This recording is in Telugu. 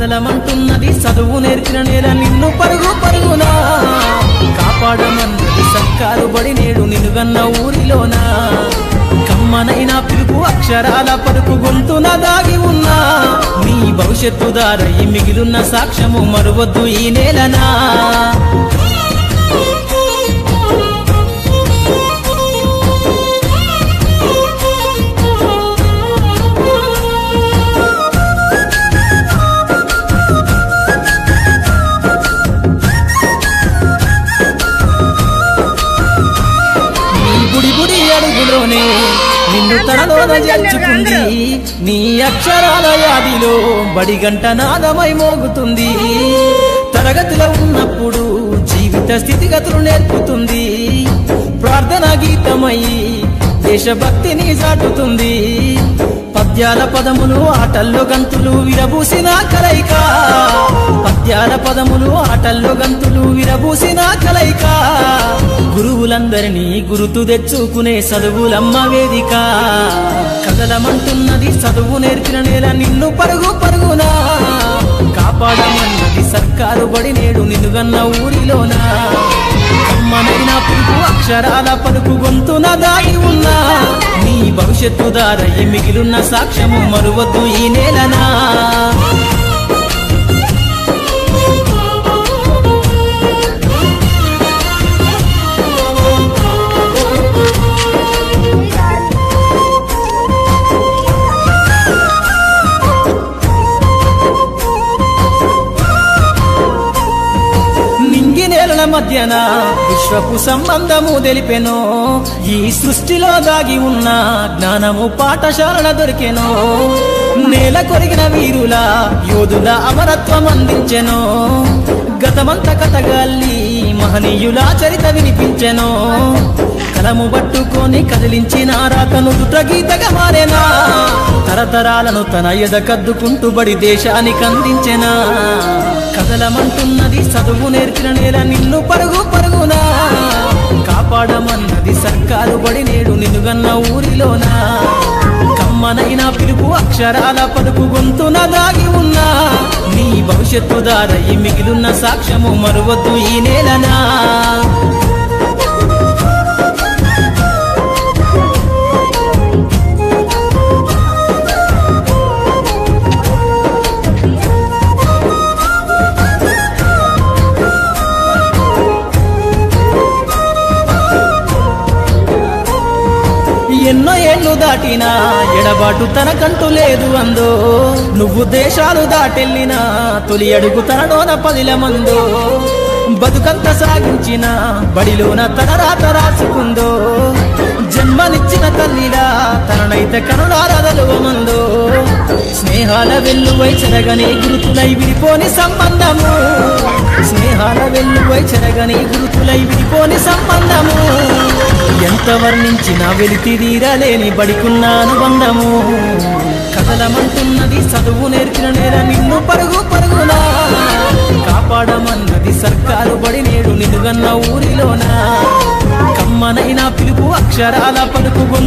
కదలమంటున్నది చదువు నేర్చిన నేల నిన్ను పరుగు పరుగునా కాపాడమన్నది సర్కారు బడి నేడు నిన్నుగన్న ఊరిలోనా కమ్మనైనా పిలుపు అక్షరాల పలుకు గొంతున దాగి ఉన్నా నీ భవిష్యత్తు దారై మిగిలిన సాక్ష్యము మరువద్దు ఈ నేలనా అడుగులోనే నిన్ను తనలోన చేర్చుకుంది నీ అక్షరాల యాదిలో బడిగంట నాదమై మోగుతుంది తరగతిలో ఉన్నప్పుడు జీవిత స్థితిగతులు నేర్పుతుంది ప్రార్థనా గీతమై దేశభక్తిని చాటుతుంది పద్యాల పదములు ఆటల్లో గంతులు విరబూసిన కలయిక పద్యాల పదములు ఆటల్లో గంతులు విరబూసిన కలయిక గురువులందరినీ గురుతు తెచ్చుకునే చదువులమ్మ వేదిక కదలమంటున్నది చదువు నేర్చిన నేల నిన్ను పరుగు పరుగునా కాపాడమన్నది సర్కారు బడి నేడు నిన్నుగన్న ఊరిలోనా కమ్మనైన పిలుపు అక్షరాల పలుకు గొంతున దాగి ఉన్నా నీ భవిష్యత్తు దారై మిగిలిన సాక్ష్యము మరువద్దు ఈ నేలనా మధ్యన విశ్వపు సంబంధము తెలిపెనో ఈ సృష్టిలో దాగి ఉన్న జ్ఞానము పాఠశాలన దొరికెనో నేల కొరిగిన వీరుల యోధుల అమరత్వం అందించెనో గతమంత కథగాల్లి మహనీయుల చరిత వినిపించెనో కలము పట్టుకొని కదిలించిన రాతను గీతగా మారేనా తరతరాలను తన ఎద కద్దుకుంటూ బడి దేశానికి అందించెనా కదలమంటున్నది చదువు నేర్చిన నేల నిన్ను పరుగు పరుగునా కాపాడమన్నది సర్కారు బడి నేడు నిన్నుగన్న ఊరిలోనా కమ్మనైనా పిలుపు అక్షరాల పలుకు గొంతున దాగి ఉన్నా నీ భవిష్యత్తు దారై మిగిలిన సాక్ష్యము మరువద్దు ఈ నేలనా ఎన్నో ఏళ్ళు దాటినా ఎడబాటు తనకంటూ లేదు అందో నువ్వు దేశాలు దాటెళ్ళినా తొలి అడుగు తనలోన పదిల మందో బతుకంత సాగించిన బడిలోన తన రాత రాసుకుందో జన్మనిచ్చిన తల్లిలా తననైతే కనులారదలువమందో స్నేహాల వెల్లువై చెరగని గురుతులై విడిపోని సంబంధము స్నేహాల వెల్లువై చెరగని గురుతులై విడిపోని సంబంధము ఎంత వర్ణించినా వెలితిరీరలేని బడికున్న అనుబంధము కదలమంటున్నది చదువు నేర్చిన నేల నిన్ను పరుగు పరుగునా కాపాడమన్నది సర్కారు బడి నేడు నిన్నుగన్న ఊరిలోనా కమ్మనైనా పిలుపు అక్షరాల పలుకు